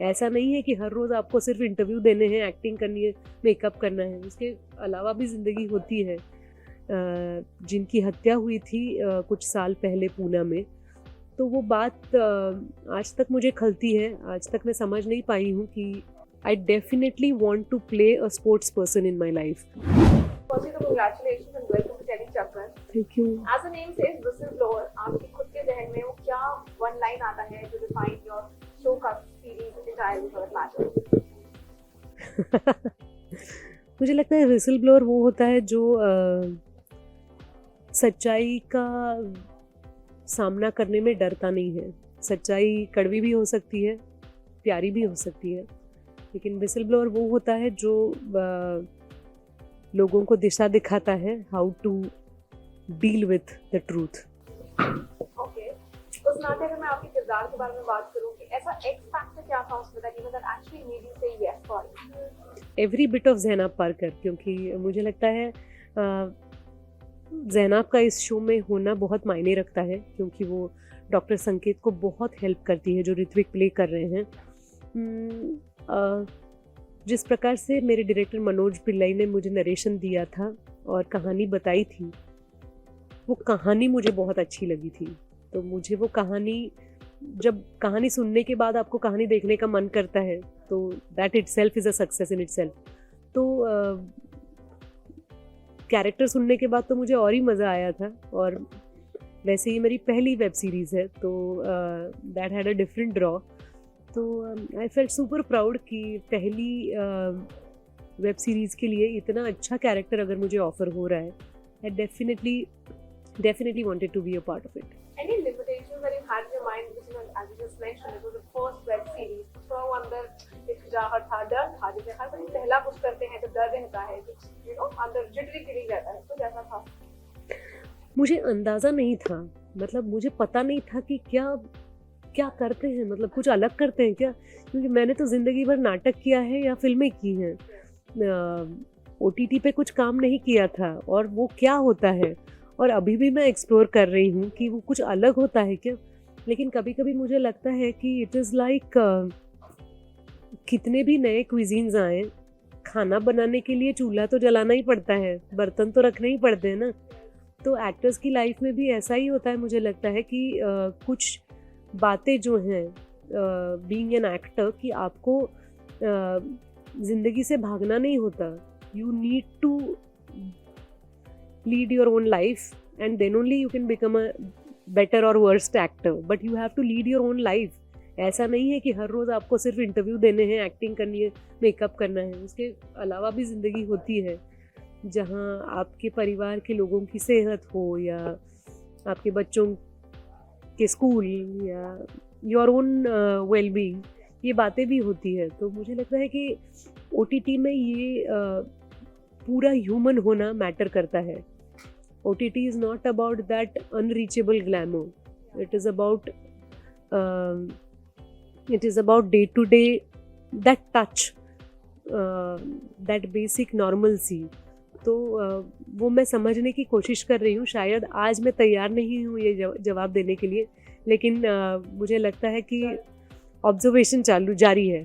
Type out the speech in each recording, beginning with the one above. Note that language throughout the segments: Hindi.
ऐसा नहीं है कि हर रोज़ आपको सिर्फ इंटरव्यू देने हैं, एक्टिंग करनी है, मेकअप करना है, उसके अलावा भी ज़िंदगी होती है। जिनकी हत्या हुई थी कुछ साल पहले पूना में, तो वो बात आज तक मुझे खलती है, आज तक मैं समझ नहीं पाई हूँ कि I definitely want to play a sports person in my life. Firstly, तो congratulations and welcome to Telly Chakran. Thank you. As the name says, whistleblower. आपके खुद के जहन में वो क्या one line आता है जो define your show का series entirely for that matter? मुझे लगता है व्हिसल ब्लोअर वो होता है जो सच्चाई का सामना करने में डरता नहीं है। सच्चाई कड़वी भी हो सकती है, प्यारी भी हो सकती है, लेकिन व्हिसल ब्लोअर वो होता है जो लोगों को दिशा दिखाता है how to deal with the truth. Okay. उस नाते अगर मैं आपके किरदार के बारे में बात करूँ कि ऐसा X factor क्या था उसमें that actually made you say yes for it? Every bit of Zainab Parker, क्योंकि मुझे लगता है ज़ैनाब का इस शो में होना बहुत मायने रखता है, क्योंकि वो डॉक्टर संकेत को बहुत हेल्प करती है जो ऋत्विक प्ले कर रहे हैं। जिस प्रकार से मेरे डायरेक्टर मनोज पिल्लाई ने मुझे नरेशन दिया था और कहानी बताई थी, वो कहानी मुझे बहुत अच्छी लगी थी। तो मुझे वो कहानी, जब कहानी सुनने के बाद आपको कहानी देखने का मन करता है, तो that itself is a success in itself. तो कैरेक्टर सुनने के बाद तो मुझे और ही मज़ा आया था। और वैसे ही मेरी पहली वेब सीरीज़ है, तो that had a different draw. तो आई फेल्ट सुपर प्राउड कि पहली वेब सीरीज़ के लिए इतना अच्छा कैरेक्टर अगर मुझे ऑफ़र हो रहा है, I definitely wanted to be a part of it. Any limitations that you had in your mind, which as you just mentioned, it was the first web series. तो वो अंदर हिचकिचाहट था, डर था, जैसे हर कोई पहला कुछ करते हैं तो डर रहता है, अंदर जिटरी फीलिंग रहता है, तो जैसा था। मुझे अंदाज़ा नहीं था, मतलब मुझे पता नहीं था कि क्या करते हैं, मतलब कुछ अलग करते हैं क्या, क्योंकि मैंने तो ज़िंदगी भर नाटक किया है या फिल्में की हैं। OTT पे कुछ काम नहीं किया था, और वो क्या होता है, और अभी भी मैं एक्सप्लोर कर रही हूँ कि वो कुछ अलग होता है क्या। लेकिन कभी कभी मुझे लगता है कि इट इज़ लाइक कितने भी नए क्विजीन्स आए, खाना बनाने के लिए चूल्हा तो जलाना ही पड़ता है, बर्तन तो रखने ही पड़ते हैं ना। तो एक्टर्स की लाइफ में भी ऐसा ही होता है, मुझे लगता है कि कुछ बातें जो हैं बीइंग एन एक्टर, कि आपको ज़िंदगी से भागना नहीं होता। You need to lead your own life and then only you can become a better or worst actor, but you have to lead your own life. ऐसा नहीं है कि हर रोज़ आपको सिर्फ इंटरव्यू देने हैं, एक्टिंग करनी है, मेकअप करना है, उसके अलावा भी ज़िंदगी होती है जहाँ आपके परिवार के लोगों की सेहत हो, या आपके बच्चों के स्कूल, या योर ओन वेलबींग, ये बातें भी होती है। तो मुझे लगता है कि OTT में ये पूरा ह्यूमन होना मैटर करता है। OTT is not about that unreachable glamour. It is about day to day, that touch, that basic normalcy. तो वो मैं समझने की कोशिश कर रही हूँ। शायद आज मैं तैयार नहीं हूँ ये जवाब देने के लिए, लेकिन मुझे लगता है कि ऑब्जर्वेशन जारी है।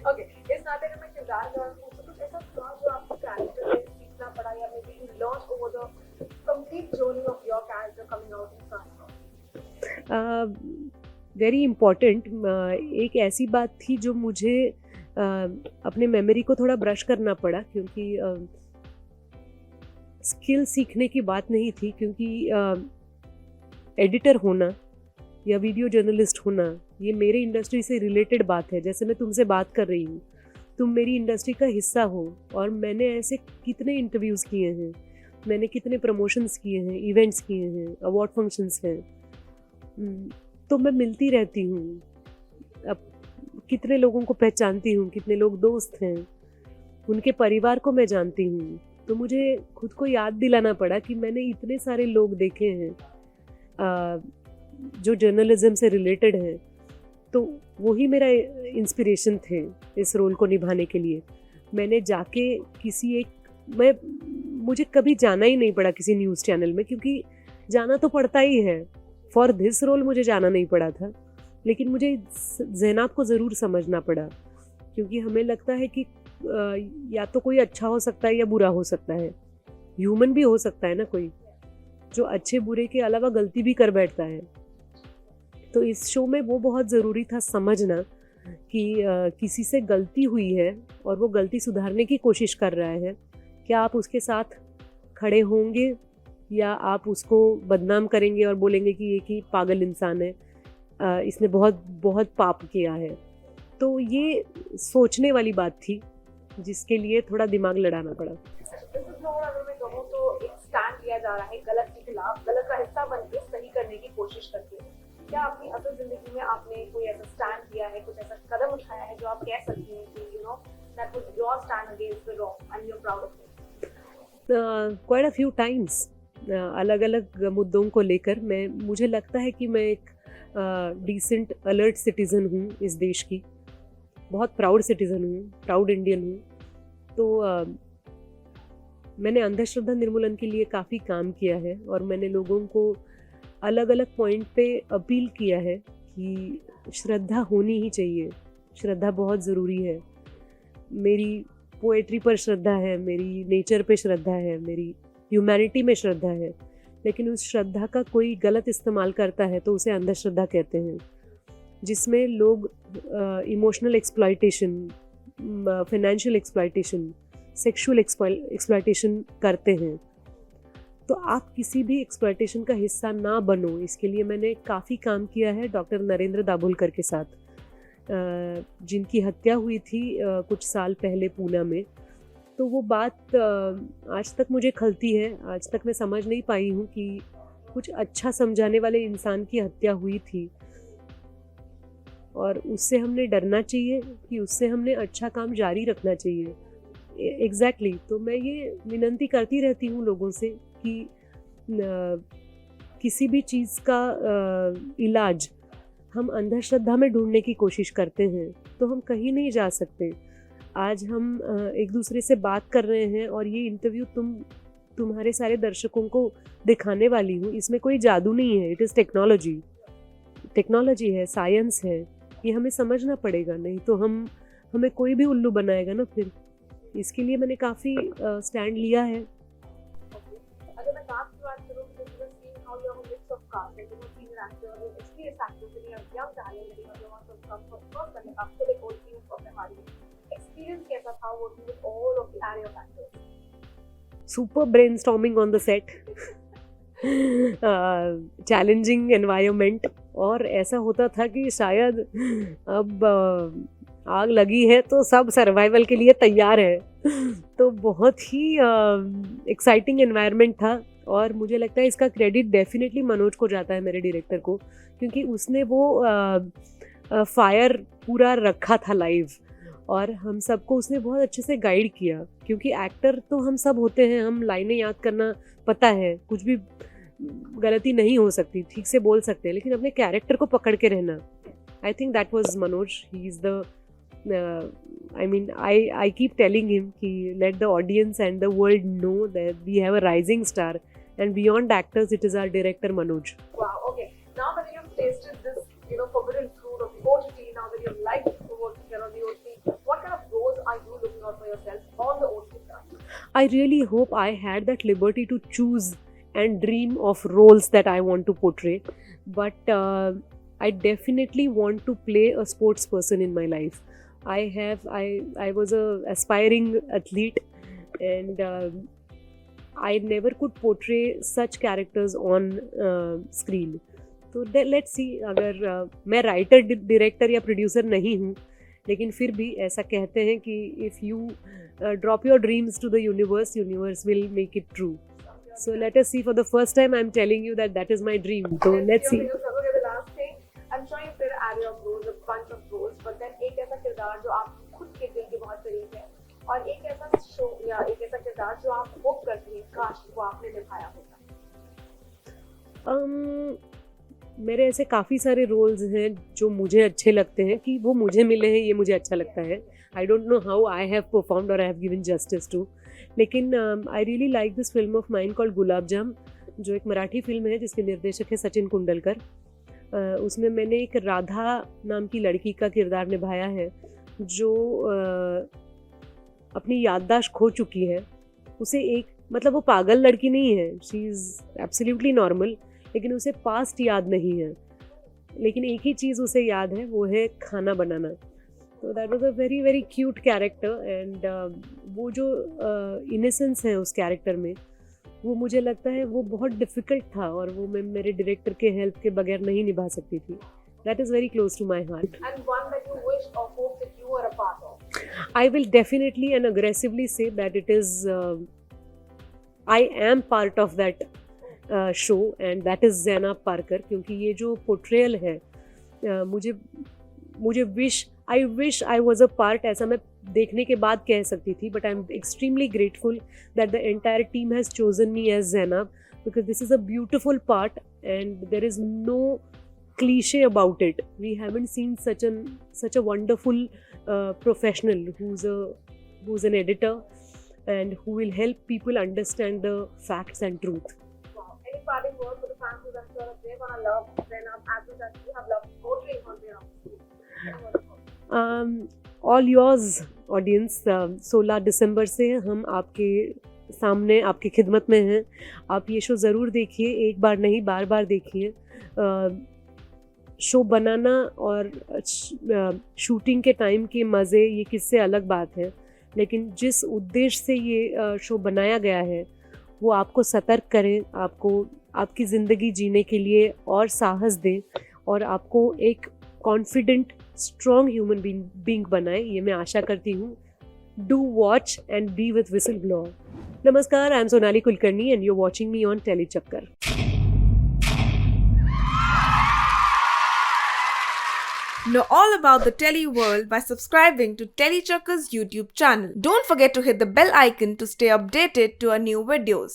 Okay, इस नाते अगर मैं किरदार के बारे में पूछूं, तो ऐसा था जो आपको कैरेक्टर से सीखना पड़ा, या maybe you learned over the complete journey of your character coming out in front? Very important एक ऐसी बात थी जो मुझे अपने मेमोरी को थोड़ा ब्रश करना पड़ा, क्योंकि स्किल सीखने की बात नहीं थी, क्योंकि एडिटर होना या वीडियो जर्नलिस्ट होना ये मेरे इंडस्ट्री से रिलेटेड बात है। जैसे मैं तुमसे बात कर रही हूँ, तुम मेरी इंडस्ट्री का हिस्सा हो, और मैंने ऐसे कितने इंटरव्यूज़ किए हैं, मैंने कितने प्रमोशंस किए हैं, इवेंट्स किए हैं, अवार्ड फंक्शंस हैं, तो मैं मिलती रहती हूँ। अब कितने लोगों को पहचानती हूँ, कितने लोग दोस्त हैं, उनके परिवार को मैं जानती हूँ। तो मुझे खुद को याद दिलाना पड़ा कि मैंने इतने सारे लोग देखे हैं जो जर्नलिज्म से रिलेटेड हैं, तो वही मेरा इंस्पिरेशन थे इस रोल को निभाने के लिए। मैंने जाके मुझे कभी जाना ही नहीं पड़ा किसी न्यूज़ चैनल में, क्योंकि जाना तो पड़ता ही है। फॉर दिस रोल मुझे जाना नहीं पड़ा था। लेकिन मुझे ज़हनात को ज़रूर समझना पड़ा, क्योंकि हमें लगता है कि या तो कोई अच्छा हो सकता है या बुरा हो सकता है, ह्यूमन भी हो सकता है ना कोई, जो अच्छे बुरे के अलावा गलती भी कर बैठता है। तो इस शो में वो बहुत ज़रूरी था समझना कि किसी से गलती हुई है और वो गलती सुधारने की कोशिश कर रहा है, क्या आप उसके साथ खड़े होंगे या आप उसको बदनाम करेंगे और बोलेंगे कि ये कि पागल इंसान है, इसने बहुत बहुत पाप किया है। तो ये सोचने वाली बात थी, जिसके लिए थोड़ा दिमाग लड़ाना पड़ा। अगर मैं कहूँ तो एक स्टैंड लिया जा रहा है गलत के खिलाफ, गलत का हिस्सा बन के सही करने की कोशिश करके। क्या अपनी असल जिंदगी में आपने कोई ऐसा स्टैंड लिया है, कुछ ऐसा कदम उठाया है जो आप कह सकती हैं कि you know that was your stand against the wrong and you are proud of it? Quite a few times, अलग अलग मुद्दों को लेकर मुझे लगता है कि मैं एक डिसेंट अलर्ट सिटीज़न हूँ इस देश की, बहुत प्राउड सिटीज़न हूँ, प्राउड इंडियन हूँ। तो मैंने अंधश्रद्धा निर्मूलन के लिए काफ़ी काम किया है और मैंने लोगों को अलग अलग पॉइंट पे अपील किया है कि श्रद्धा होनी ही चाहिए, श्रद्धा बहुत ज़रूरी है। मेरी पोएट्री पर श्रद्धा है, मेरी नेचर पे श्रद्धा है, मेरी ह्यूमैनिटी में श्रद्धा है, लेकिन उस श्रद्धा का कोई गलत इस्तेमाल करता है तो उसे अंधश्रद्धा कहते हैं, जिसमें लोग emotional exploitation, financial exploitation, sexual exploitation करते हैं। तो आप किसी भी एक्सप्लॉयटेशन का हिस्सा ना बनो, इसके लिए मैंने काफ़ी काम किया है डॉक्टर नरेंद्र दाभोलकर के साथ, जिनकी हत्या हुई थी कुछ साल पहले पूना में। तो वो बात आज तक मुझे खलती है, आज तक मैं समझ नहीं पाई हूँ कि कुछ अच्छा समझाने वाले इंसान की हत्या हुई थी और उससे हमने डरना चाहिए कि उससे हमने अच्छा काम जारी रखना चाहिए। एग्जैक्टली तो मैं ये विनती करती रहती हूँ लोगों से कि किसी भी चीज़ का इलाज हम अंधश्रद्धा में ढूंढने की कोशिश करते हैं तो हम कहीं नहीं जा सकते। आज हम एक दूसरे से बात कर रहे हैं और ये इंटरव्यू तुम्हारे सारे दर्शकों को दिखाने वाली हूँ, इसमें कोई जादू नहीं है, इट इज़ टेक्नोलॉजी है, साइंस है, ये हमें समझना पड़ेगा, नहीं तो हमें कोई भी उल्लू बनाएगा ना फिर। इसके लिए मैंने काफ़ी स्टैंड लिया है। अगर मैं कास्ट की बात करूँ तो you have seen how you have mix of cast, like you have seen actor, experience actors, you have young talent, you have want to come first and after the whole team of the hard experience कैसा था working with all of the area of actors? Super brainstorming on the set, challenging environment, और ऐसा होता था कि शायद अब आग लगी है तो सब सर्वाइवल के लिए तैयार है। तो बहुत ही एक्साइटिंग एनवायरनमेंट था और मुझे लगता है इसका क्रेडिट डेफिनेटली मनोज को जाता है, मेरे डायरेक्टर को, क्योंकि उसने वो फायर पूरा रखा था लाइव और हम सबको उसने बहुत अच्छे से गाइड किया, क्योंकि एक्टर तो हम सब होते हैं, हम लाइनें याद करना पता है, कुछ भी गलती नहीं हो सकती, ठीक से बोल सकते हैं, लेकिन अपने कैरेक्टर को पकड़ के रहना, I think that was Manoj. He is the I keep telling him कि let the audience and the world know that we have a rising star and beyond actors it is our director Manoj. Wow, okay. Now that you've tasted this, forbidden fruit of OTT, now that you've liked working here on the OTT, what kind of roles are you looking out for yourself on the OTT front? I really hope I had that liberty to choose and dream of roles that I want to portray, but I definitely want to play a sports person in my life. I was a aspiring athlete and I never could portray such characters on screen. तो let's see, अगर मैं राइटर, डायरेक्टर या प्रोड्यूसर नहीं हूँ, लेकिन फिर भी ऐसा कहते हैं कि if you drop your dreams to the universe will make it true. So let us see, for the first time I'm telling you that is my dream. So let's see. The last thing, I'm sure you've played an array of roles, a bunch of roles, but then एक ऐसा किरदार जो आप खुद के दिल के बहुत करीब है और एक ऐसा शो या एक ऐसा किरदार जो आप होप करती हैं काश वो आपने निभाया होता। मेरे ऐसे काफ़ी सारे रोल्स हैं जो मुझे अच्छे लगते हैं कि वो मुझे मिले हैं, ये मुझे अच्छा लगता है। I don't know how I have performed और I have given justice to, लेकिन I really like this film of mine called Gulab Jaam, जो एक मराठी फिल्म है जिसके निर्देशक है सचिन कुंडलकर। उसमें मैंने एक राधा नाम की लड़की का किरदार निभाया है जो अपनी याददाश्त खो चुकी है। उसे एक मतलब वो पागल लड़की नहीं है, शी इज़ एब्सोल्युटली नॉर्मल, लेकिन उसे पास्ट याद नहीं है, लेकिन एक ही चीज़ उसे याद है, वो है खाना बनाना। तो that was a very very cute character and वो जो इनोसेंस है उस कैरेक्टर में, वो मुझे लगता है वो बहुत डिफ़िकल्ट था और वो मैं मेरे डायरेक्टर के हेल्प के बगैर नहीं निभा सकती थी। That is very close to my heart. And one that you wish or hope that you were a part of. I will definitely and aggressively say that it is I am part of that show and that is Zainab Parker, क्योंकि ये जो पोर्ट्रेयल है मुझे I wish I was a part, ऐसा मैं देखने के बाद कह सकती थी, but I'm extremely grateful that the entire team has chosen me as Zainab because this is a beautiful part and there is no cliche about it. We haven't seen such a wonderful professional who's an editor and who will help people understand the facts and truth. Wow. Any parting words for the fans who I'm sure they're gonna love Zainab as much as you have loved portraying her there? All yours audience, 16 दिसंबर से हम आपके सामने आपकी खिदमत में हैं। आप ये शो ज़रूर देखिए, एक बार नहीं बार बार देखिए। शो बनाना और शूटिंग के टाइम के मज़े ये किससे अलग बात है, लेकिन जिस उद्देश्य से ये शो बनाया गया है वो आपको सतर्क करें, आपको आपकी ज़िंदगी जीने के लिए और साहस दें और आपको एक कॉन्फिडेंट स्ट्रॉन्ग ह्यूमन बीइंग बनाए, ये मैं आशा करती हूँ। Do watch and be with whistle blower. नमस्कार, I am Sonali Kulkarni and you are watching me on Tellychakkar. Know all about the Tele world by subscribing to Telechakkar's YouTube channel. Don't forget to hit the bell icon to stay updated to our new videos.